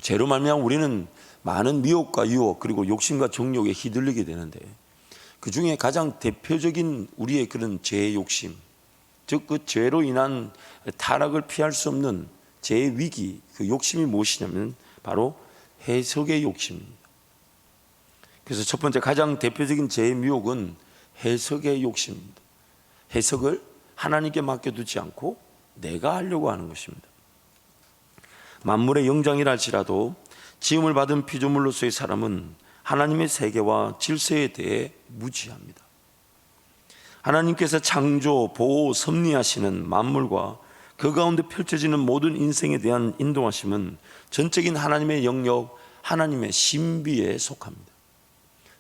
죄로 말미암아 우리는 많은 미혹과 유혹 그리고 욕심과 정욕에 휘둘리게 되는데, 그 중에 가장 대표적인 우리의 그런 죄의 욕심, 즉 그 죄로 인한 타락을 피할 수 없는 죄의 위기, 그 욕심이 무엇이냐면 바로 해석의 욕심입니다. 그래서 첫 번째 가장 대표적인 죄의 미혹은 해석의 욕심입니다. 해석을 하나님께 맡겨두지 않고 내가 하려고 하는 것입니다. 만물의 영장이라 할지라도 지음을 받은 피조물로서의 사람은 하나님의 세계와 질서에 대해 무지합니다. 하나님께서 창조, 보호, 섭리하시는 만물과 그 가운데 펼쳐지는 모든 인생에 대한 인도하심은 전적인 하나님의 영역, 하나님의 신비에 속합니다.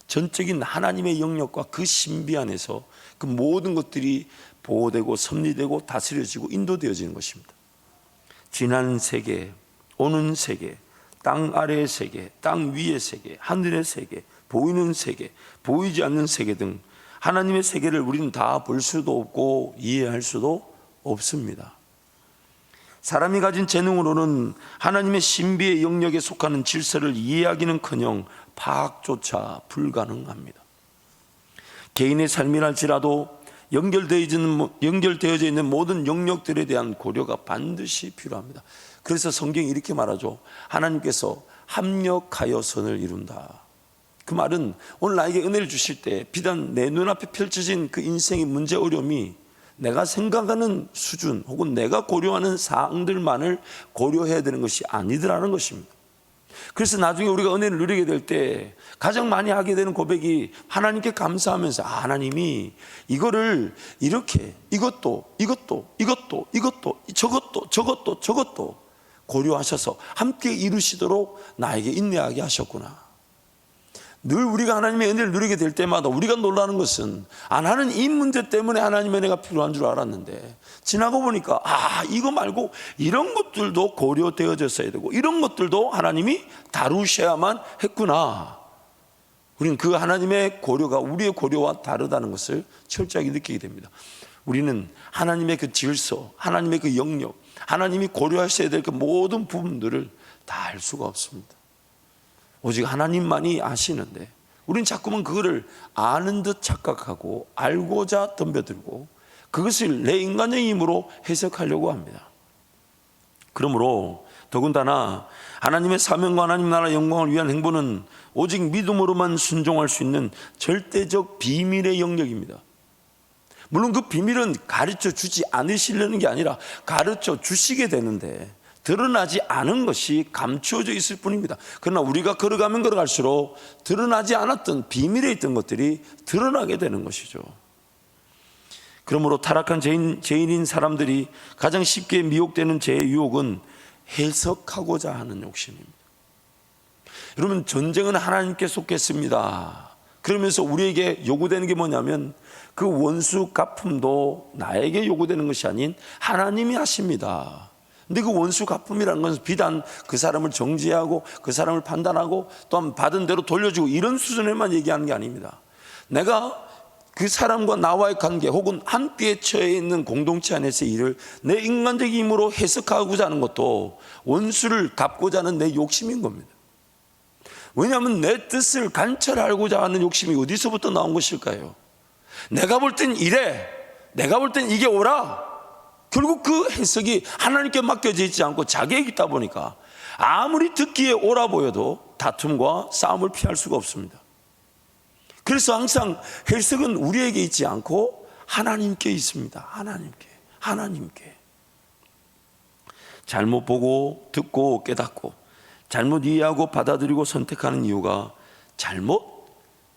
전적인 하나님의 영역과 그 신비 안에서 그 모든 것들이 보호되고 섭리되고 다스려지고 인도되어지는 것입니다. 지난 세계, 오는 세계, 땅 아래의 세계, 땅 위의 세계, 하늘의 세계, 보이는 세계, 보이지 않는 세계 등 하나님의 세계를 우리는 다 볼 수도 없고 이해할 수도 없습니다. 사람이 가진 재능으로는 하나님의 신비의 영역에 속하는 질서를 이해하기는커녕 파악조차 불가능합니다. 개인의 삶이랄지라도 연결되어져 있는 모든 영역들에 대한 고려가 반드시 필요합니다. 그래서 성경이 이렇게 말하죠. 하나님께서 합력하여 선을 이룬다. 그 말은 오늘 나에게 은혜를 주실 때 비단 내 눈앞에 펼쳐진 그 인생의 문제 어려움이 내가 생각하는 수준 혹은 내가 고려하는 사항들만을 고려해야 되는 것이 아니더라는 것입니다. 그래서 나중에 우리가 은혜를 누리게 될 때 가장 많이 하게 되는 고백이 하나님께 감사하면서 하나님이 이거를 이렇게 이것도 저것도 고려하셔서 함께 이루시도록 나에게 인내하게 하셨구나. 늘 우리가 하나님의 은혜를 누리게 될 때마다 우리가 놀라는 것은 나는 이 문제 때문에 하나님의 은혜가 필요한 줄 알았는데 지나고 보니까 이거 말고 이런 것들도 고려되어졌어야 되고 이런 것들도 하나님이 다루셔야만 했구나. 우리는 그 하나님의 고려가 우리의 고려와 다르다는 것을 철저하게 느끼게 됩니다. 우리는 하나님의 그 질서, 하나님의 그 영역, 하나님이 고려하셔야 될 그 모든 부분들을 다 알 수가 없습니다. 오직 하나님만이 아시는데 우리는 자꾸만 그거를 아는 듯 착각하고 알고자 덤벼들고 그것을 내 인간의 힘으로 해석하려고 합니다. 그러므로 더군다나 하나님의 사명과 하나님 나라 영광을 위한 행보는 오직 믿음으로만 순종할 수 있는 절대적 비밀의 영역입니다. 물론 그 비밀은 가르쳐 주지 않으시려는 게 아니라 가르쳐 주시게 되는데 드러나지 않은 것이 감추어져 있을 뿐입니다. 그러나 우리가 걸어가면 걸어갈수록 드러나지 않았던 비밀에 있던 것들이 드러나게 되는 것이죠. 그러므로 타락한 죄인인 사람들이 가장 쉽게 미혹되는 죄의 유혹은 해석하고자 하는 욕심입니다. 여러분, 전쟁은 하나님께 속했습니다. 그러면서 우리에게 요구되는 게 뭐냐면 그 원수 갚음도 나에게 요구되는 것이 아닌 하나님이 하십니다. 근데 그 원수 갚음이라는 것은 비단 그 사람을 정죄하고 그 사람을 판단하고 또한 받은 대로 돌려주고 이런 수준에만 얘기하는 게 아닙니다. 내가 그 사람과 나와의 관계 혹은 함께 처해 있는 공동체 안에서의 일을 내 인간적인 힘으로 해석하고자 하는 것도 원수를 갚고자 하는 내 욕심인 겁니다. 왜냐하면 내 뜻을 관철하고자 하는 욕심이 어디서부터 나온 것일까요? 내가 볼 땐 이래, 내가 볼 땐 이게 옳아. 결국 그 해석이 하나님께 맡겨져 있지 않고 자기에게 있다 보니까 아무리 듣기에 옳아 보여도 다툼과 싸움을 피할 수가 없습니다. 그래서 항상 해석은 우리에게 있지 않고 하나님께 있습니다. 하나님께 잘못 보고 듣고 깨닫고 잘못 이해하고 받아들이고 선택하는 이유가 잘못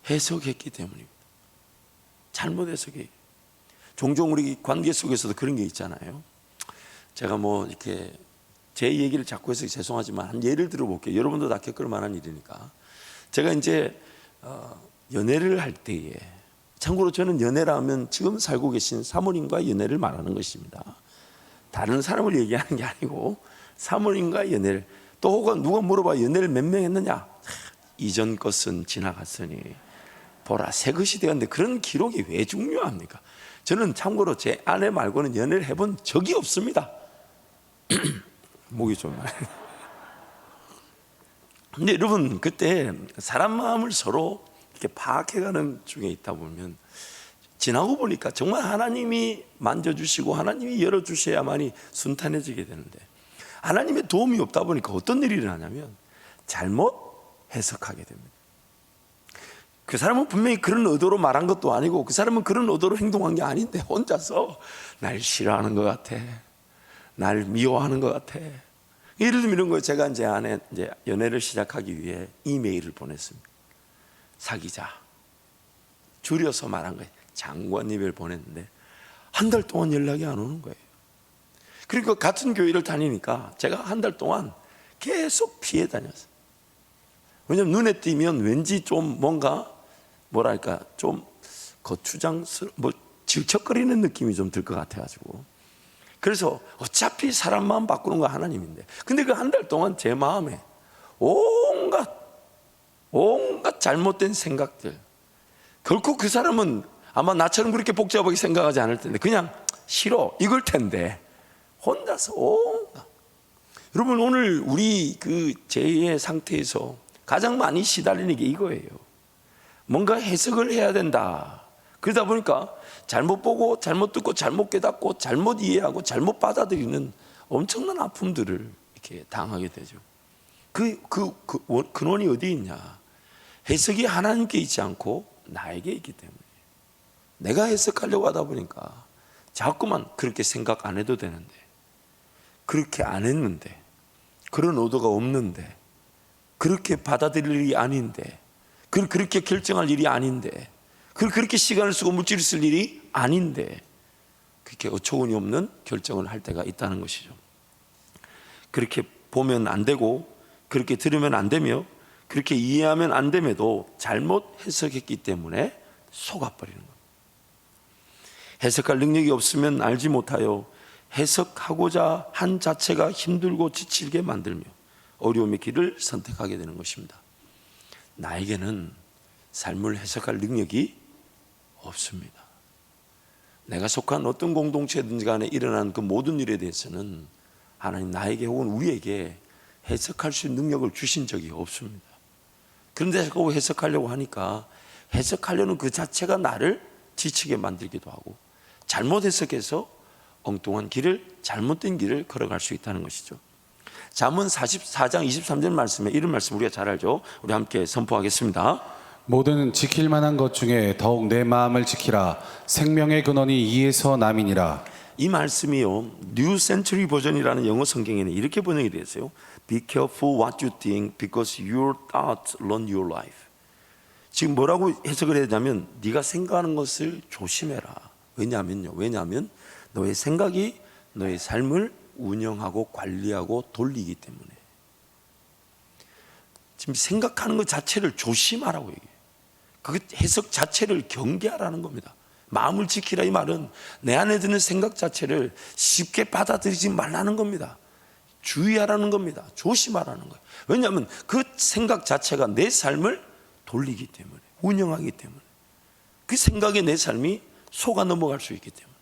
해석했기 때문입니다. 잘못 해석이 종종 우리 관계 속에서도 그런 게 있잖아요. 제가 이렇게 제 얘기를 자꾸 해서 죄송하지만 한 예를 들어볼게요. 여러분도 다 겪을 만한 일이니까. 제가 이제 연애를 할 때에, 참고로 저는 연애라 하면 지금 살고 계신 사모님과 연애를 말하는 것입니다. 다른 사람을 얘기하는 게 아니고 사모님과 연애를, 또 혹은 누가 물어봐 연애를 몇 명 했느냐, 이전 것은 지나갔으니 보라 새 것이 되었는데 그런 기록이 왜 중요합니까? 저는 참고로 제 아내 말고는 연애를 해본 적이 없습니다. 목이 좀 근데 여러분, 그때 사람 마음을 서로 이렇게 파악해가는 중에 있다 보면 지나고 보니까 정말 하나님이 만져주시고 하나님이 열어주셔야만이 순탄해지게 되는데, 하나님의 도움이 없다 보니까 어떤 일이 일어나냐면 잘못 해석하게 됩니다. 그 사람은 분명히 그런 의도로 말한 것도 아니고, 그 사람은 그런 의도로 행동한 게 아닌데 혼자서 날 싫어하는 것 같아, 날 미워하는 것 같아. 예를 들면 이런 거예요. 제가 제 아내 연애를 시작하기 위해 이메일을 보냈습니다. 사귀자, 줄여서 말한 거예요. 장관님을 보냈는데 한 달 동안 연락이 안 오는 거예요. 그러니까 같은 교회를 다니니까 제가 한 달 동안 계속 피해 다녔어요. 왜냐하면 눈에 띄면 왠지 좀 뭔가 뭐랄까 좀 거추장스러워, 질척거리는 느낌이 좀 들 것 같아가지고, 그래서 어차피 사람 마음 바꾸는 거 하나님인데, 근데 그 한 달 동안 제 마음에 온갖 잘못된 생각들, 결코 그 사람은 아마 나처럼 그렇게 복잡하게 생각하지 않을 텐데 그냥 싫어 이걸 텐데 혼자서 온갖. 여러분, 오늘 우리 그 제2의 상태에서 가장 많이 시달리는 게 이거예요. 뭔가 해석을 해야 된다. 그러다 보니까 잘못 보고 잘못 듣고 잘못 깨닫고 잘못 이해하고 잘못 받아들이는 엄청난 아픔들을 이렇게 당하게 되죠. 그 근원이 어디 있냐? 해석이 하나님께 있지 않고 나에게 있기 때문에, 내가 해석하려고 하다 보니까 자꾸만 그렇게 생각 안 해도 되는데, 그렇게 안 했는데, 그런 의도가 없는데, 그렇게 받아들일 일이 아닌데, 그렇게 결정할 일이 아닌데, 그렇게 시간을 쓰고 물질을 쓸 일이 아닌데, 그렇게 어처구니 없는 결정을 할 때가 있다는 것이죠. 그렇게 보면 안 되고, 그렇게 들으면 안 되며, 그렇게 이해하면 안 됨에도 잘못 해석했기 때문에 속아버리는 겁니다. 해석할 능력이 없으면 알지 못하여 해석하고자 한 자체가 힘들고 지치게 만들며 어려움의 길을 선택하게 되는 것입니다. 나에게는 삶을 해석할 능력이 없습니다. 내가 속한 어떤 공동체든지 간에 일어난 그 모든 일에 대해서는 하나님 나에게 혹은 우리에게 해석할 수 있는 능력을 주신 적이 없습니다. 그런데 자꾸 해석하려고 하니까 해석하려는 그 자체가 나를 지치게 만들기도 하고, 잘못 해석해서 엉뚱한 길을, 잘못된 길을 걸어갈 수 있다는 것이죠. 잠언 44장 23절 말씀에 이런 말씀 우리가 잘 알죠. 우리 함께 선포하겠습니다. 모든 지킬 만한 것 중에 더욱 내 마음을 지키라. 생명의 근원이 이에서 남이니라. 이 말씀이요, 뉴 센츄리 버전이라는 영어 성경에는 이렇게 번역이 되어 있어요. Be careful what you think because your thoughts run your life. 지금 뭐라고 해석을 해야 되냐면, 네가 생각하는 것을 조심해라. 왜냐하면 너의 생각이 너의 삶을 운영하고 관리하고 돌리기 때문에. 지금 생각하는 것 자체를 조심하라고 얘기해요. 그 해석 자체를 경계하라는 겁니다. 마음을 지키라, 이 말은 내 안에 드는 생각 자체를 쉽게 받아들이지 말라는 겁니다. 주의하라는 겁니다. 조심하라는 거예요. 왜냐하면 그 생각 자체가 내 삶을 돌리기 때문에, 운영하기 때문에, 그 생각에 내 삶이 속아 넘어갈 수 있기 때문에.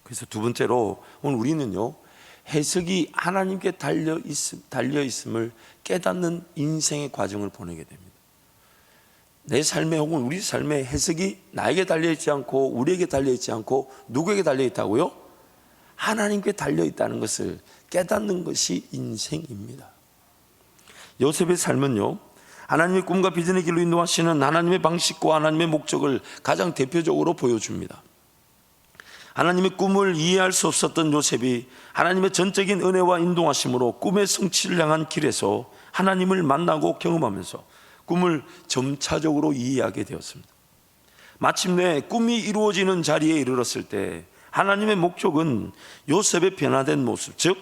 그래서 두 번째로 오늘 우리는요, 해석이 하나님께 달려있음을 깨닫는 인생의 과정을 보내게 됩니다. 내 삶에 혹은 우리 삶의 해석이 나에게 달려있지 않고, 우리에게 달려있지 않고 누구에게 달려있다고요? 하나님께 달려있다는 것을 깨닫는 것이 인생입니다. 요셉의 삶은요, 하나님의 꿈과 비전의 길로 인도하시는 하나님의 방식과 하나님의 목적을 가장 대표적으로 보여줍니다. 하나님의 꿈을 이해할 수 없었던 요셉이 하나님의 전적인 은혜와 인도하심으로 꿈의 성취를 향한 길에서 하나님을 만나고 경험하면서 꿈을 점차적으로 이해하게 되었습니다. 마침내 꿈이 이루어지는 자리에 이르렀을 때 하나님의 목적은 요셉의 변화된 모습, 즉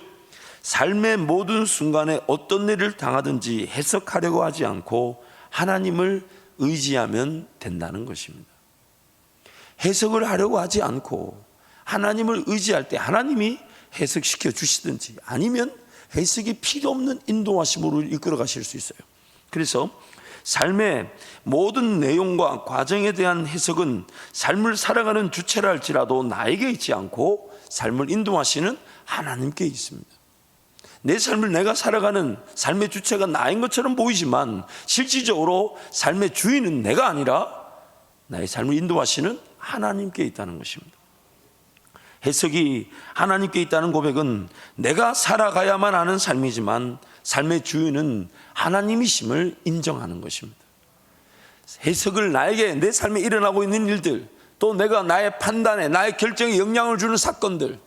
삶의 모든 순간에 어떤 일을 당하든지 해석하려고 하지 않고 하나님을 의지하면 된다는 것입니다. 해석을 하려고 하지 않고 하나님을 의지할 때 하나님이 해석시켜 주시든지, 아니면 해석이 필요 없는 인도하심으로 이끌어 가실 수 있어요. 그래서 삶의 모든 내용과 과정에 대한 해석은 삶을 살아가는 주체라 할지라도 나에게 있지 않고 삶을 인도하시는 하나님께 있습니다. 내 삶을 내가 살아가는 삶의 주체가 나인 것처럼 보이지만 실질적으로 삶의 주인은 내가 아니라 나의 삶을 인도하시는 하나님께 있다는 것입니다. 해석이 하나님께 있다는 고백은 내가 살아가야만 하는 삶이지만 삶의 주인은 하나님이심을 인정하는 것입니다. 해석을 나에게 내 삶에 일어나고 있는 일들, 또 내가 나의 판단에 나의 결정에 영향을 주는 사건들,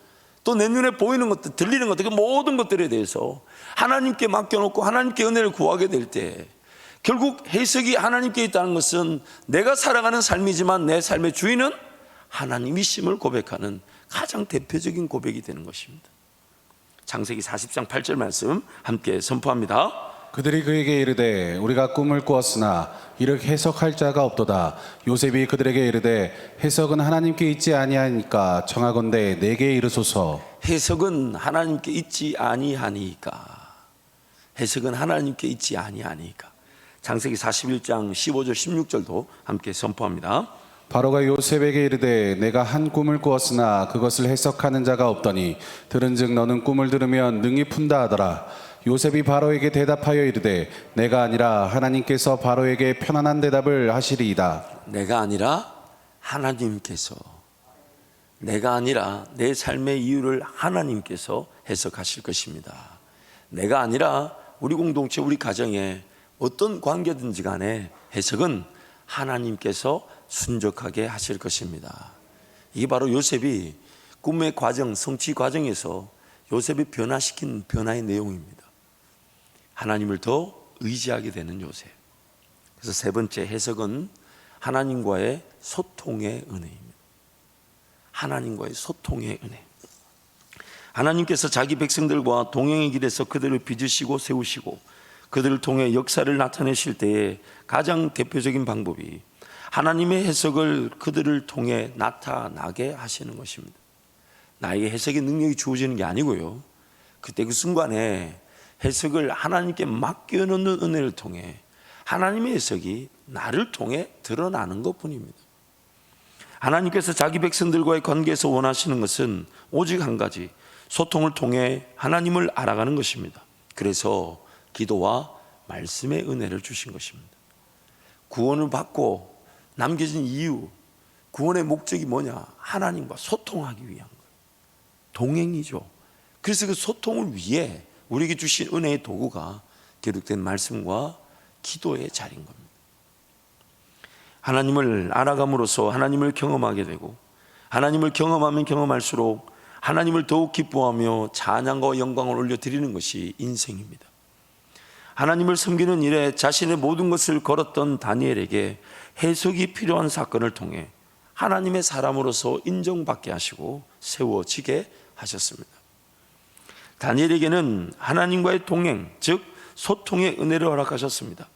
또 내 눈에 보이는 것들, 들리는 것들, 그 모든 것들에 대해서 하나님께 맡겨놓고 하나님께 은혜를 구하게 될 때 결국 해석이 하나님께 있다는 것은 내가 살아가는 삶이지만 내 삶의 주인은 하나님이심을 고백하는 가장 대표적인 고백이 되는 것입니다. 창세기 40장 8절 말씀 함께 선포합니다. 그들이 그에게 이르되 우리가 꿈을 꾸었으나 이를 해석할 자가 없도다. 요셉이 그들에게 이르되 해석은 하나님께 있지 아니하니까 청하건대 내게 이르소서. 해석은 하나님께 있지 아니하니까. 해석은 하나님께 있지 아니하니까. 창세기 41장 15절 16절도 함께 선포합니다. 바로가 요셉에게 이르되 내가 한 꿈을 꾸었으나 그것을 해석하는 자가 없더니 들은즉 너는 꿈을 들으면 능히 푼다 하더라. 요셉이 바로에게 대답하여 이르되 내가 아니라 하나님께서 바로에게 편안한 대답을 하시리이다. 내가 아니라 하나님께서, 내가 아니라 내 삶의 이유를 하나님께서 해석하실 것입니다. 내가 아니라 우리 공동체, 우리 가정에 어떤 관계든지 간에 해석은 하나님께서 순적하게 하실 것입니다. 이게 바로 요셉이 꿈의 과정, 성취 과정에서 요셉이 변화시킨 변화의 내용입니다. 하나님을 더 의지하게 되는 요셉. 그래서 세 번째 해석은 하나님과의 소통의 은혜입니다. 하나님과의 소통의 은혜. 하나님께서 자기 백성들과 동행의 길에서 그들을 빚으시고 세우시고 그들을 통해 역사를 나타내실 때에 가장 대표적인 방법이 하나님의 해석을 그들을 통해 나타나게 하시는 것입니다. 나에게 해석의 능력이 주어지는 게 아니고요, 그때 그 순간에 해석을 하나님께 맡겨놓는 은혜를 통해 하나님의 해석이 나를 통해 드러나는 것뿐입니다. 하나님께서 자기 백성들과의 관계에서 원하시는 것은 오직 한 가지, 소통을 통해 하나님을 알아가는 것입니다. 그래서 기도와 말씀의 은혜를 주신 것입니다. 구원을 받고 남겨진 이유, 구원의 목적이 뭐냐? 하나님과 소통하기 위한 거예요. 동행이죠. 그래서 그 소통을 위해 우리에게 주신 은혜의 도구가 기록된 말씀과 기도의 자리인 겁니다. 하나님을 알아감으로써 하나님을 경험하게 되고, 하나님을 경험하면 경험할수록 하나님을 더욱 기뻐하며 찬양과 영광을 올려드리는 것이 인생입니다. 하나님을 섬기는 일에 자신의 모든 것을 걸었던 다니엘에게 해석이 필요한 사건을 통해 하나님의 사람으로서 인정받게 하시고 세워지게 하셨습니다. 다니엘에게는 하나님과의 동행, 즉 소통의 은혜를 허락하셨습니다.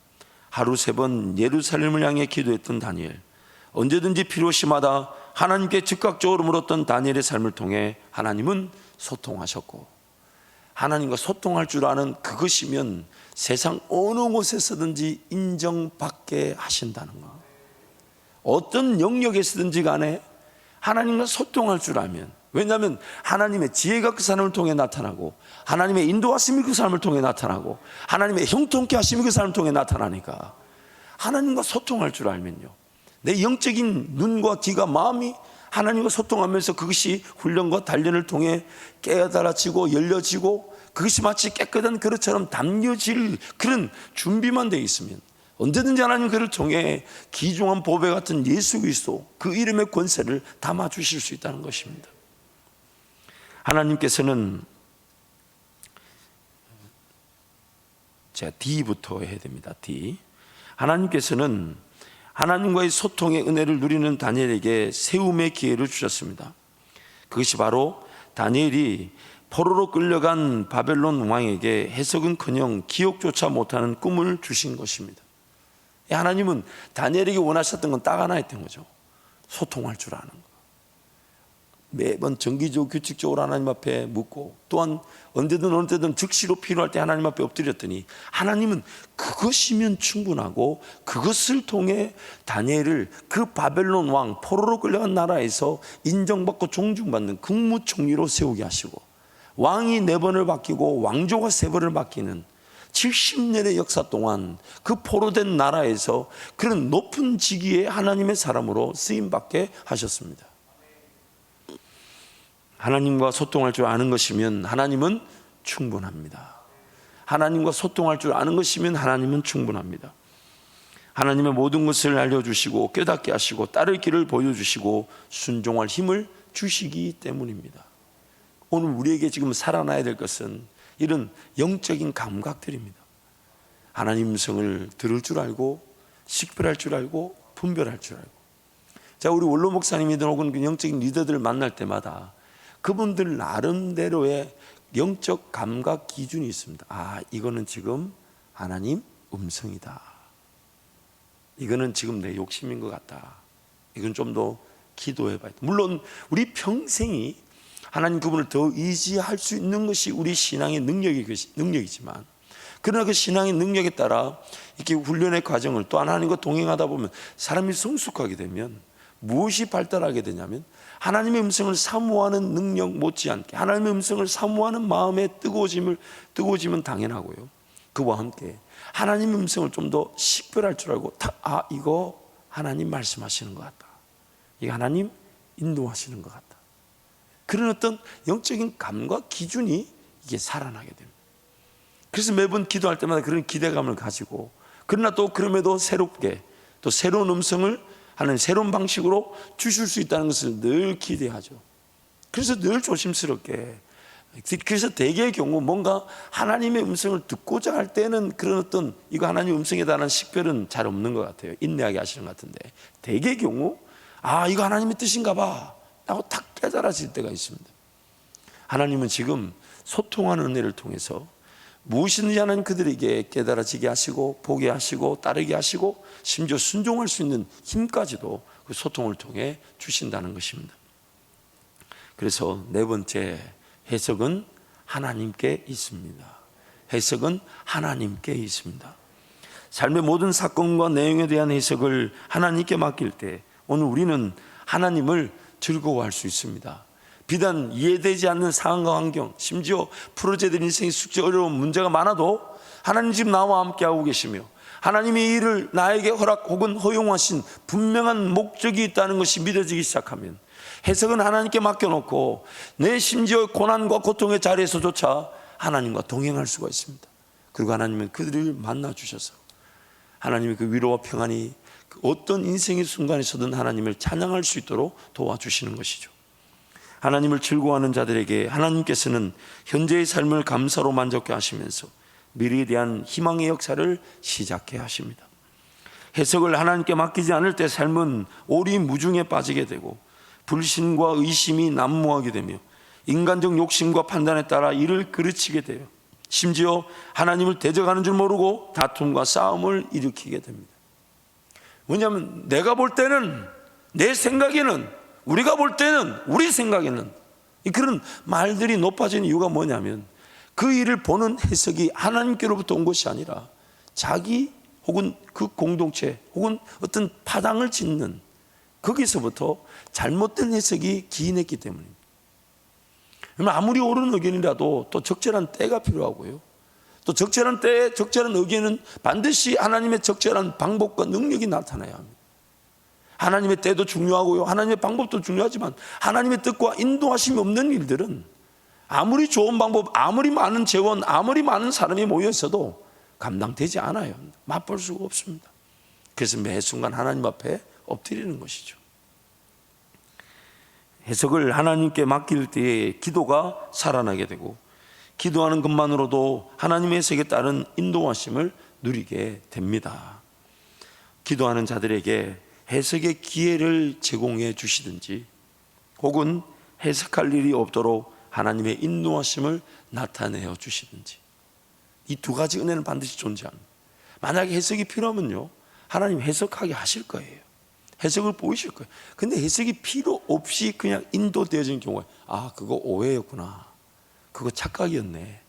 하루 3번 예루살렘을 향해 기도했던 다니엘, 언제든지 필요시마다 하나님께 즉각적으로 물었던 다니엘의 삶을 통해 하나님은 소통하셨고, 하나님과 소통할 줄 아는 그것이면 세상 어느 곳에서든지 인정받게 하신다는 것. 어떤 영역에서든지 간에 하나님과 소통할 줄 알면, 왜냐하면 하나님의 지혜가 그 사람을 통해 나타나고 하나님의 인도하심이 그 사람을 통해 나타나고 하나님의 형통케 하심이 그 사람을 통해 나타나니까, 하나님과 소통할 줄 알면요, 내 영적인 눈과 귀가 마음이 하나님과 소통하면서 그것이 훈련과 단련을 통해 깨달아지고 열려지고 그것이 마치 깨끗한 그릇처럼 담겨질 그런 준비만 되어 있으면 언제든지 하나님 그를 통해 귀중한 보배 같은 예수 그리스도 그 이름의 권세를 담아 주실 수 있다는 것입니다. 하나님께서는, 제가 D부터 해야 됩니다. D. 하나님께서는 하나님과의 소통의 은혜를 누리는 다니엘에게 세움의 기회를 주셨습니다. 그것이 바로 다니엘이 포로로 끌려간 바벨론 왕에게 해석은커녕 기억조차 못하는 꿈을 주신 것입니다. 하나님은 다니엘에게 원하셨던 건 딱 하나였던 거죠. 소통할 줄 아는 거. 매번 정기적으로 규칙적으로 하나님 앞에 묻고, 또한 언제든 어느 때든 즉시로 필요할 때 하나님 앞에 엎드렸더니 하나님은 그것이면 충분하고 그것을 통해 다니엘을 그 바벨론 왕, 포로로 끌려간 나라에서 인정받고 존중받는 국무총리로 세우게 하시고, 왕이 4번을 바뀌고 왕조가 3번을 바뀌는 70년의 역사 동안 그 포로된 나라에서 그런 높은 직위의 하나님의 사람으로 쓰임받게 하셨습니다. 하나님과 소통할 줄 아는 것이면 하나님은 충분합니다. 하나님과 소통할 줄 아는 것이면 하나님은 충분합니다. 하나님의 모든 것을 알려주시고 깨닫게 하시고 따를 길을 보여주시고 순종할 힘을 주시기 때문입니다. 오늘 우리에게 지금 살아나야 될 것은 이런 영적인 감각들입니다. 하나님 음성을 들을 줄 알고 식별할 줄 알고 분별할 줄 알고. 자, 우리 원로 목사님이든 혹은 그 영적인 리더들을 만날 때마다 그분들 나름대로의 영적 감각 기준이 있습니다. 아, 이거는 지금 하나님 음성이다. 이거는 지금 내 욕심인 것 같다. 이건 좀 더 기도해 봐야 돼. 물론 우리 평생이 하나님 그분을 더 의지할 수 있는 것이 우리 신앙의 능력이지만, 그러나 그 신앙의 능력에 따라 이렇게 훈련의 과정을 또 하나님과 동행하다 보면 사람이 성숙하게 되면 무엇이 발달하게 되냐면 하나님의 음성을 사모하는 능력 못지않게 하나님의 음성을 사모하는 마음의 뜨거워짐은 당연하고요. 그와 함께 하나님의 음성을 좀 더 식별할 줄 알고, 아, 이거 하나님 말씀하시는 것 같다. 이거 하나님 인도하시는 것 같다. 그런 어떤 영적인 감과 기준이 이게 살아나게 됩니다. 그래서 매번 기도할 때마다 그런 기대감을 가지고, 그러나 또 그럼에도 새롭게 또 새로운 음성을 하나님 새로운 방식으로 주실 수 있다는 것을 늘 기대하죠. 그래서 늘 조심스럽게, 그래서 대개의 경우 뭔가 하나님의 음성을 듣고자 할 때는 그런 어떤 이거 하나님 음성이다라는 식별은 잘 없는 것 같아요. 인내하게 하시는 것 같은데, 대개의 경우 아, 이거 하나님의 뜻인가 봐 라고 탁 깨달아질 때가 있습니다. 하나님은 지금 소통하는 은혜를 통해서 무엇이든지 하나님 그들에게 깨달아지게 하시고 보게 하시고 따르게 하시고 심지어 순종할 수 있는 힘까지도 그 소통을 통해 주신다는 것입니다. 그래서 4번째, 해석은 하나님께 있습니다. 해석은 하나님께 있습니다. 삶의 모든 사건과 내용에 대한 해석을 하나님께 맡길 때 오늘 우리는 하나님을 즐거워할 수 있습니다. 비단 이해되지 않는 상황과 환경, 심지어 풀어져야 인생의 숙제, 어려운 문제가 많아도 하나님 지금 나와 함께하고 계시며 하나님이 이 일을 나에게 허락 혹은 허용하신 분명한 목적이 있다는 것이 믿어지기 시작하면 해석은 하나님께 맡겨놓고 내 심지어 고난과 고통의 자리에서조차 하나님과 동행할 수가 있습니다. 그리고 하나님은 그들을 만나 주셔서 하나님의 그 위로와 평안이 어떤 인생의 순간에서든 하나님을 찬양할 수 있도록 도와주시는 것이죠. 하나님을 즐거워하는 자들에게 하나님께서는 현재의 삶을 감사로 만족해 하시면서 미래에 대한 희망의 역사를 시작해 하십니다. 해석을 하나님께 맡기지 않을 때 삶은 오리무중에 빠지게 되고 불신과 의심이 난무하게 되며 인간적 욕심과 판단에 따라 일을 그르치게 돼요. 심지어 하나님을 대적하는 줄 모르고 다툼과 싸움을 일으키게 됩니다. 왜냐하면 내가 볼 때는, 내 생각에는, 우리가 볼 때는, 우리 생각에는, 그런 말들이 높아지는 이유가 뭐냐면 그 일을 보는 해석이 하나님께로부터 온 것이 아니라 자기 혹은 그 공동체 혹은 어떤 파당을 짓는 거기서부터 잘못된 해석이 기인했기 때문입니다. 아무리 옳은 의견이라도 또 적절한 때가 필요하고요, 또 적절한 때에 적절한 의견은 반드시 하나님의 적절한 방법과 능력이 나타나야 합니다. 하나님의 때도 중요하고요, 하나님의 방법도 중요하지만 하나님의 뜻과 인도하심이 없는 일들은 아무리 좋은 방법, 아무리 많은 재원, 아무리 많은 사람이 모여 있어도 감당되지 않아요. 맛볼 수가 없습니다. 그래서 매 순간 하나님 앞에 엎드리는 것이죠. 해석을 하나님께 맡길 때에 기도가 살아나게 되고 기도하는 것만으로도 하나님의 해석에 따른 인도하심을 누리게 됩니다. 기도하는 자들에게 해석의 기회를 제공해 주시든지 혹은 해석할 일이 없도록 하나님의 인도하심을 나타내어 주시든지, 이 두 가지 은혜는 반드시 존재합니다. 만약에 해석이 필요하면요, 하나님 해석하게 하실 거예요. 해석을 보이실 거예요. 근데 해석이 필요 없이 그냥 인도되어지는 경우에 아, 그거 오해였구나, 그거 착각이었네,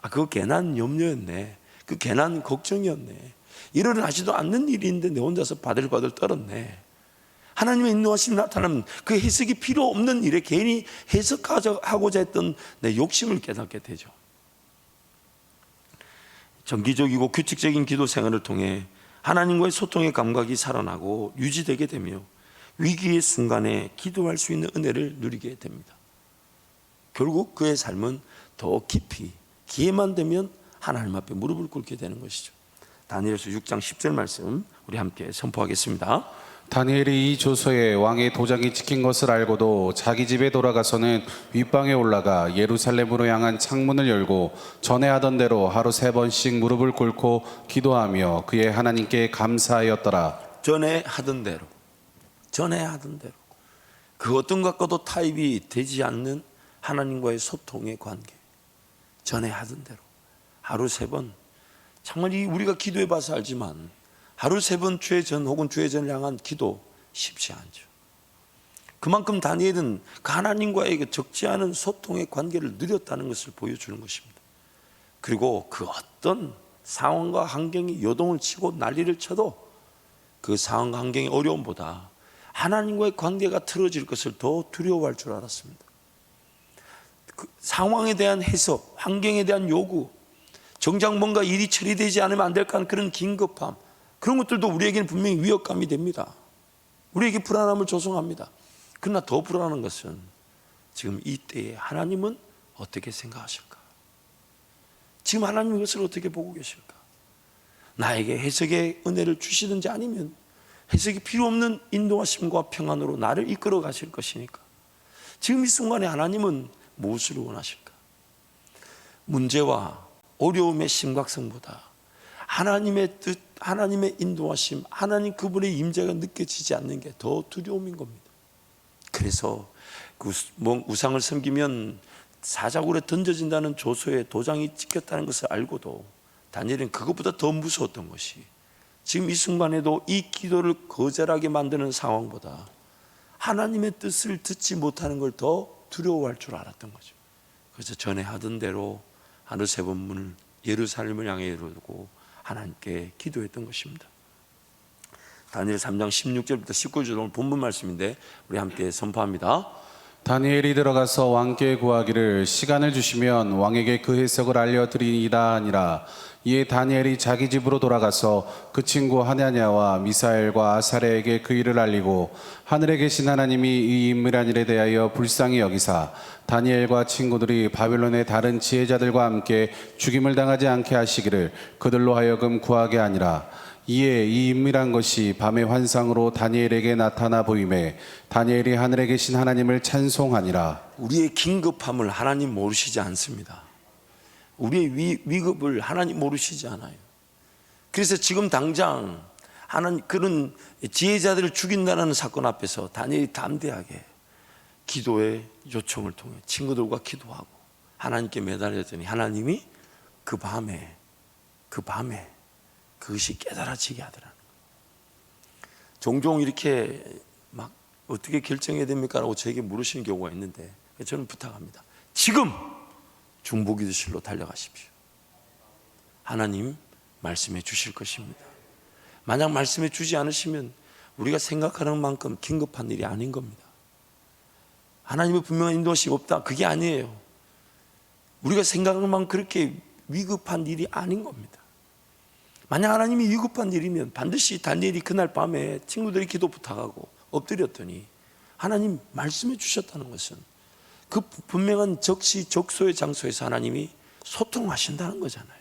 아, 그거 괜한 염려였네, 그 괜한 걱정이었네, 일어나지도 않는 일인데 내 혼자서 바들바들 떨었네. 하나님의 인도하심이 나타나면 그 해석이 필요 없는 일에 괜히 해석하고자 했던 내 욕심을 깨닫게 되죠. 정기적이고 규칙적인 기도 생활을 통해 하나님과의 소통의 감각이 살아나고 유지되게 되며 위기의 순간에 기도할 수 있는 은혜를 누리게 됩니다. 결국 그의 삶은 더 깊이 기회만 되면 하나님 앞에 무릎을 꿇게 되는 것이죠. 다니엘서 6장 10절 말씀 우리 함께 선포하겠습니다. 다니엘이 이 조서에 왕의 도장이 찍힌 것을 알고도 자기 집에 돌아가서는 윗방에 올라가 예루살렘으로 향한 창문을 열고 전에 하던 대로 하루 3번씩 무릎을 꿇고 기도하며 그의 하나님께 감사하였더라. 전에 하던 대로 그 어떤 것과도 타협이 되지 않는 하나님과의 소통의 관계, 전에 하던 대로 하루 3번, 정말 우리가 기도해 봐서 알지만 하루 3번 주의 전 혹은 주의 전을 향한 기도 쉽지 않죠. 그만큼 다니엘은 그 하나님과의 적지 않은 소통의 관계를 누렸다는 것을 보여주는 것입니다. 그리고 그 어떤 상황과 환경이 요동을 치고 난리를 쳐도 그 상황과 환경의 어려움보다 하나님과의 관계가 틀어질 것을 더 두려워할 줄 알았습니다. 그 상황에 대한 해석, 환경에 대한 요구, 정작 뭔가 일이 처리되지 않으면 안 될 것 같은 그런 긴급함, 그런 것들도 우리에게는 분명히 위협감이 됩니다. 우리에게 불안함을 조성합니다. 그러나 더 불안한 것은 지금 이때에 하나님은 어떻게 생각하실까? 지금 하나님 이것을 어떻게 보고 계실까? 나에게 해석의 은혜를 주시든지 아니면 해석이 필요 없는 인도하심과 평안으로 나를 이끌어 가실 것이니까 지금 이 순간에 하나님은 무엇을 원하실까? 문제와 어려움의 심각성보다 하나님의 뜻, 하나님의 인도하심, 하나님 그분의 임재가 느껴지지 않는 게 더 두려움인 겁니다. 그래서 그 우상을 섬기면 사자굴에 던져진다는 조서에 도장이 찍혔다는 것을 알고도 다니엘은 그것보다 더 무서웠던 것이 지금 이 순간에도 이 기도를 거절하게 만드는 상황보다 하나님의 뜻을 듣지 못하는 걸 더 두려워할 줄 알았던 거죠. 그래서 전에 하던 대로 하루 3번 문을 예루살렘을 향해 열고 하나님께 기도했던 것입니다. 다니엘 3장 16절부터 19절 오늘 본문 말씀인데 우리 함께 선포합니다. 다니엘이 들어가서 왕께 구하기를 시간을 주시면 왕에게 그 해석을 알려드리이다 하니라. 이에 다니엘이 자기 집으로 돌아가서 그 친구 하나냐와 미사엘과 아사랴에게 그 일을 알리고 하늘에 계신 하나님이 이 인물한 일에 대하여 불쌍히 여기사 다니엘과 친구들이 바벨론의 다른 지혜자들과 함께 죽임을 당하지 않게 하시기를 그들로 하여금 구하게 하니라. 이에 이 인물한 것이 밤의 환상으로 다니엘에게 나타나 보임에 다니엘이 하늘에 계신 하나님을 찬송하니라. 우리의 긴급함을 하나님 모르시지 않습니다. 우리의 위급을 하나님 모르시지 않아요. 그래서 지금 당장 하나님 그런 지혜자들을 죽인다는 사건 앞에서 다니엘이 담대하게 기도의 요청을 통해 친구들과 기도하고 하나님께 매달렸더니 하나님이 그 밤에 그것이 깨달아지게 하더라는 거예요. 종종 이렇게 막 어떻게 결정해야 됩니까? 라고 저에게 물으시는 경우가 있는데 저는 부탁합니다. 지금 중보기도실로 달려가십시오. 하나님 말씀해 주실 것입니다. 만약 말씀해 주지 않으시면 우리가 생각하는 만큼 긴급한 일이 아닌 겁니다. 하나님의 분명한 인도하심이 없다, 그게 아니에요. 우리가 생각하는 만큼 그렇게 위급한 일이 아닌 겁니다. 만약 하나님이 위급한 일이면 반드시 다니엘이 그날 밤에 친구들이 기도 부탁하고 엎드렸더니 하나님 말씀해 주셨다는 것은 그 분명한 적시적소의 장소에서 하나님이 소통하신다는 거잖아요.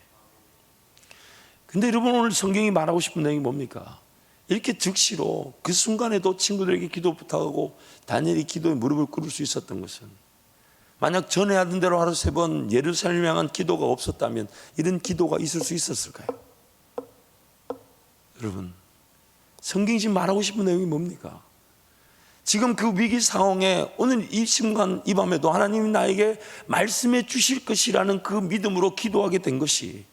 근데 여러분 오늘 성경이 말하고 싶은 내용이 뭡니까? 이렇게 즉시로 그 순간에도 친구들에게 기도 부탁하고 다니엘이 기도에 무릎을 꿇을 수 있었던 것은 만약 전에 하던 대로 하루 3번 예루살렘 향한 기도가 없었다면 이런 기도가 있을 수 있었을까요? 여러분 성경이 지금 말하고 싶은 내용이 뭡니까? 지금 그 위기 상황에 오늘 이 순간 이 밤에도 하나님이 나에게 말씀해 주실 것이라는 그 믿음으로 기도하게 된 것이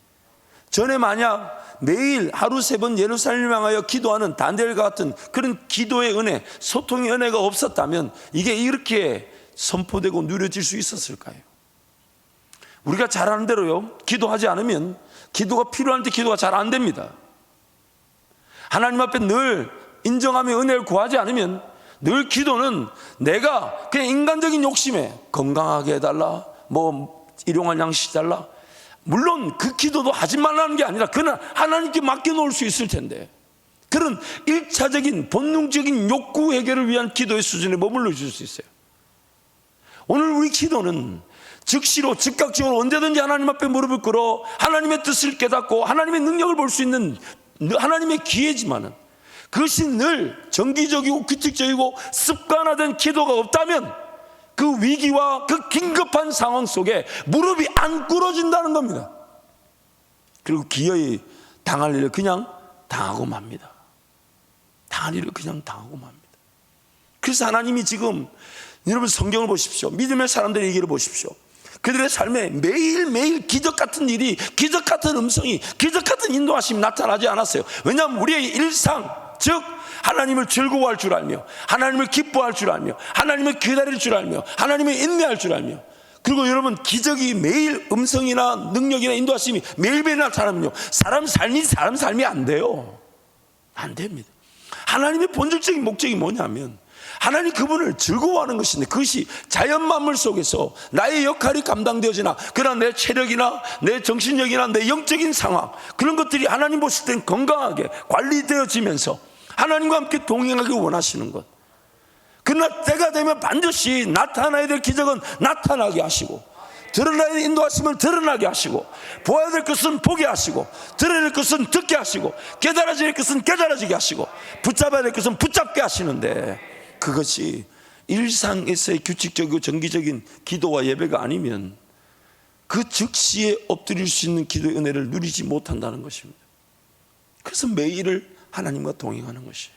전에 만약 매일 하루 3번 예루살렘 향하여 기도하는 다니엘과 같은 그런 기도의 은혜, 소통의 은혜가 없었다면 이게 이렇게 선포되고 누려질 수 있었을까요? 우리가 잘하는 대로요, 기도하지 않으면 기도가 필요할 때 기도가 잘 안 됩니다. 하나님 앞에 늘 인정하며 은혜를 구하지 않으면 늘 기도는 내가 그냥 인간적인 욕심에 건강하게 해달라, 뭐 일용할 양식 달라, 물론 그 기도도 하지 말라는 게 아니라 그는 하나님께 맡겨놓을 수 있을 텐데, 그런 일차적인 본능적인 욕구 해결을 위한 기도의 수준에 머물러 줄 수 있어요. 오늘 우리 기도는 즉시로 즉각적으로 언제든지 하나님 앞에 무릎을 꿇어 하나님의 뜻을 깨닫고 하나님의 능력을 볼 수 있는 하나님의 기회지만은, 그것이 늘 정기적이고 규칙적이고 습관화된 기도가 없다면 그 위기와 그 긴급한 상황 속에 무릎이 안 꿇어진다는 겁니다. 그리고 기어이 당할 일을 그냥 당하고 맙니다. 당할 일을 그냥 당하고 맙니다. 그래서 하나님이 지금, 여러분 성경을 보십시오. 믿음의 사람들의 얘기를 보십시오. 그들의 삶에 매일매일 기적 같은 일이, 기적 같은 음성이, 기적 같은 인도하심이 나타나지 않았어요. 왜냐하면 우리의 일상, 즉 하나님을 즐거워할 줄 알며, 하나님을 기뻐할 줄 알며, 하나님을 기다릴 줄 알며, 하나님을 인내할 줄 알며, 그리고 여러분 기적이 매일 음성이나 능력이나 인도하심이 매일매일 나타나면요, 사람 삶이 안 돼요. 안 됩니다. 하나님의 본질적인 목적이 뭐냐면 하나님 그분을 즐거워하는 것인데, 그것이 자연 만물 속에서 나의 역할이 감당되어지나, 그러나 내 체력이나 내 정신력이나 내 영적인 상황, 그런 것들이 하나님 보실 땐 건강하게 관리되어지면서 하나님과 함께 동행하기 원하시는 것. 그러나 때가 되면 반드시 나타나야 될 기적은 나타나게 하시고, 드러나야 될 인도하심을 드러나게 하시고, 보아야 될 것은 보게 하시고, 들어야 될 것은 듣게 하시고, 깨달아질 것은 깨달아지게 하시고, 붙잡아야 될 것은 붙잡게 하시는데, 그것이 일상에서의 규칙적이고 정기적인 기도와 예배가 아니면 그 즉시에 엎드릴 수 있는 기도의 은혜를 누리지 못한다는 것입니다. 그래서 매일을 하나님과 동행하는 것이,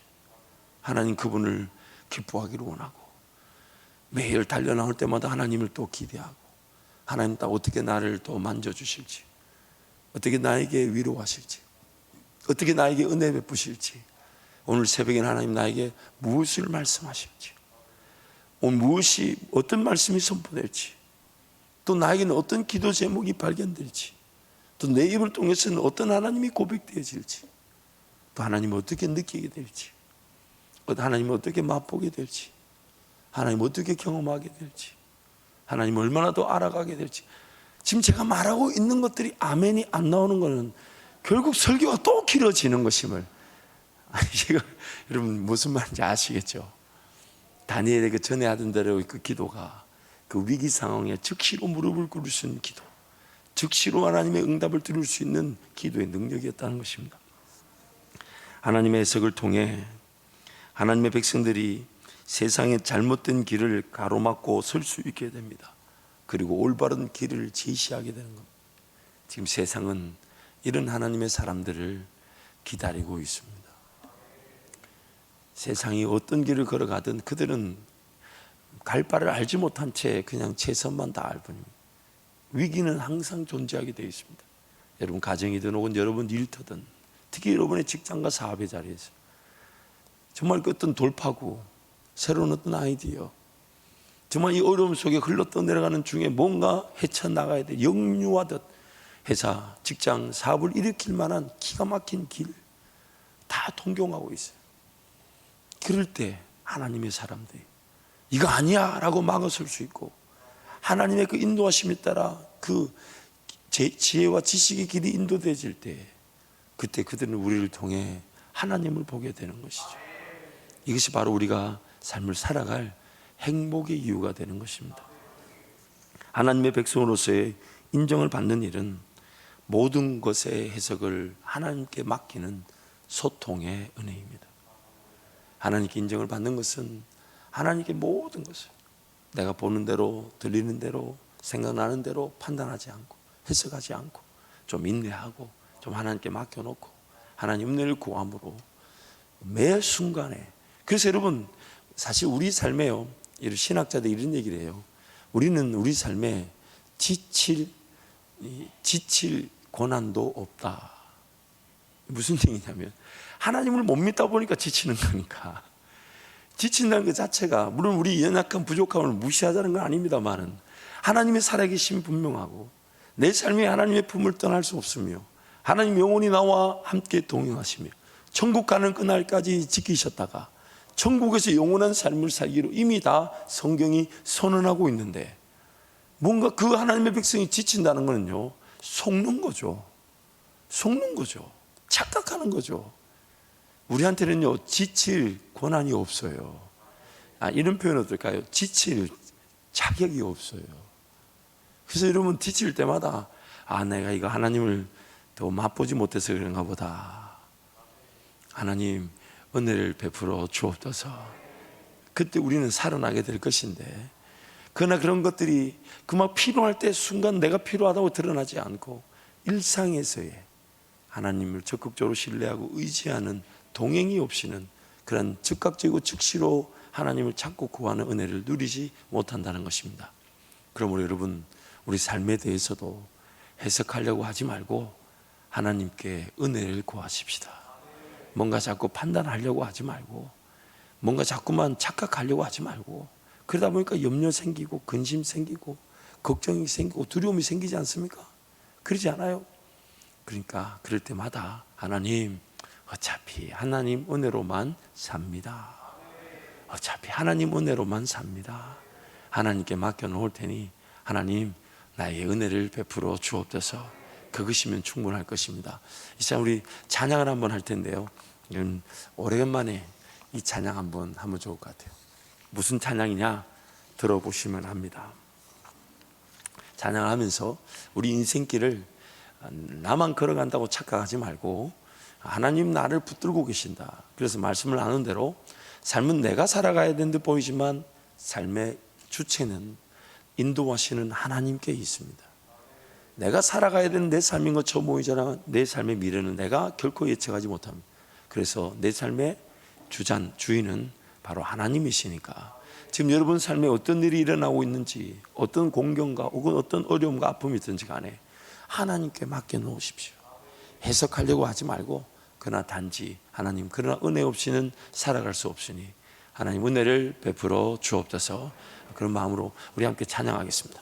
하나님 그분을 기뻐하기를 원하고, 매일 달려나올 때마다 하나님을 또 기대하고, 하나님 또 어떻게 나를 또 만져주실지, 어떻게 나에게 위로하실지, 어떻게 나에게 은혜 베푸실지, 오늘 새벽에 하나님 나에게 무엇을 말씀하실지, 오늘 무엇이, 어떤 말씀이 선포될지, 또 나에게는 어떤 기도 제목이 발견될지, 또 내 입을 통해서는 어떤 하나님이 고백되어질지, 또 하나님을 어떻게 느끼게 될지, 하나님을 어떻게 맛보게 될지, 하나님을 어떻게 경험하게 될지, 하나님을 얼마나 더 알아가게 될지. 지금 제가 말하고 있는 것들이 아멘이 안 나오는 것은 결국 설교가 또 길어지는 것임을, 이거 여러분 무슨 말인지 아시겠죠? 다니엘의 그 전에 하던 대로 그 기도가 그 위기 상황에 즉시로 무릎을 꿇을 수 있는 기도, 즉시로 하나님의 응답을 들을 수 있는 기도의 능력이었다는 것입니다. 하나님의 해석을 통해 하나님의 백성들이 세상의 잘못된 길을 가로막고 설 수 있게 됩니다. 그리고 올바른 길을 제시하게 되는 겁니다. 지금 세상은 이런 하나님의 사람들을 기다리고 있습니다. 세상이 어떤 길을 걸어가든 그들은 갈 바를 알지 못한 채 그냥 최선만 다할 뿐입니다. 위기는 항상 존재하게 되어 있습니다. 여러분 가정이든 혹은 여러분 일터든, 특히 여러분의 직장과 사업의 자리에서 정말 그 어떤 돌파구, 새로운 어떤 아이디어, 정말 이 어려움 속에 흘러떠내려가는 중에 뭔가 헤쳐나가야 돼. 역류하듯 회사, 직장, 사업을 일으킬 만한 기가 막힌 길 다 통경하고 있어요. 그럴 때 하나님의 사람들이 이거 아니야 라고 막아설 수 있고, 하나님의 그 인도하심에 따라 그 지혜와 지식의 길이 인도되어질 때, 그때 그들은 우리를 통해 하나님을 보게 되는 것이죠. 이것이 바로 우리가 삶을 살아갈 행복의 이유가 되는 것입니다. 하나님의 백성으로서의 인정을 받는 일은 모든 것의 해석을 하나님께 맡기는 소통의 은혜입니다. 하나님께 인정을 받는 것은 하나님께 모든 것을 내가 보는 대로, 들리는 대로, 생각나는 대로 판단하지 않고, 해석하지 않고, 좀 인내하고, 좀 하나님께 맡겨놓고 하나님 은혜를 구함으로 매 순간에. 그래서 여러분 사실 우리 삶에요, 신학자들이 이런 얘기를 해요. 우리는 우리 삶에 지칠 고난도 없다. 무슨 얘기냐면 하나님을 못 믿다 보니까 지치는 거니까. 지친다는 것 자체가, 물론 우리 연약한 부족함을 무시하자는 건 아닙니다만은, 하나님의 살아계심이 분명하고 내 삶이 하나님의 품을 떠날 수 없으며, 하나님 영원히 나와 함께 동행하시며 천국 가는 그날까지 지키셨다가 천국에서 영원한 삶을 살기로 이미 다 성경이 선언하고 있는데, 뭔가 그 하나님의 백성이 지친다는 것은요, 속는 거죠. 속는 거죠. 착각하는 거죠. 우리한테는요, 지칠 권한이 없어요. 이런 표현 어떨까요? 지칠 자격이 없어요. 그래서 여러분, 지칠 때마다 내가 이거 하나님을 더 맛보지 못해서 그런가 보다. 하나님 은혜를 베풀어 주옵소서. 그때 우리는 살아나게 될 것인데, 그러나 그런 것들이 막 필요할 때 순간 내가 필요하다고 드러나지 않고 일상에서의 하나님을 적극적으로 신뢰하고 의지하는 동행이 없이는 그런 즉각적이고 즉시로 하나님을 찾고 구하는 은혜를 누리지 못한다는 것입니다. 그러므로 여러분, 우리 삶에 대해서도 해석하려고 하지 말고 하나님께 은혜를 구하십시다. 뭔가 자꾸 판단하려고 하지 말고, 뭔가 자꾸만 착각하려고 하지 말고, 그러다 보니까 염려 생기고 근심 생기고 걱정이 생기고 두려움이 생기지 않습니까? 그러지 않아요? 그러니까 그럴 때마다 하나님, 어차피 하나님 은혜로만 삽니다. 어차피 하나님 은혜로만 삽니다. 하나님께 맡겨놓을 테니 하나님 나의 은혜를 베풀어 주옵소서. 그것이면 충분할 것입니다. 이 시간 우리 찬양을 한번 할 텐데요, 오래간만에 이 찬양 한번 하면 좋을 것 같아요. 무슨 찬양이냐 들어보시면 합니다. 찬양을 하면서 우리 인생길을 나만 걸어간다고 착각하지 말고 하나님 나를 붙들고 계신다. 그래서 말씀을 나눈 대로 삶은 내가 살아가야 되는 듯 보이지만 삶의 주체는 인도하시는 하나님께 있습니다. 내가 살아가야 되는 내 삶인 것처럼 보이잖아. 내 삶의 미래는 내가 결코 예측하지 못합니다. 그래서 내 삶의 주인은 바로 하나님이시니까 지금 여러분 삶에 어떤 일이 일어나고 있는지, 어떤 공경과 혹은 어떤 어려움과 아픔이 있든지 간에 하나님께 맡겨놓으십시오. 해석하려고 하지 말고, 그러나 단지 하나님, 그러나 은혜 없이는 살아갈 수 없으니 하나님 은혜를 베풀어 주옵소서. 그런 마음으로 우리 함께 찬양하겠습니다.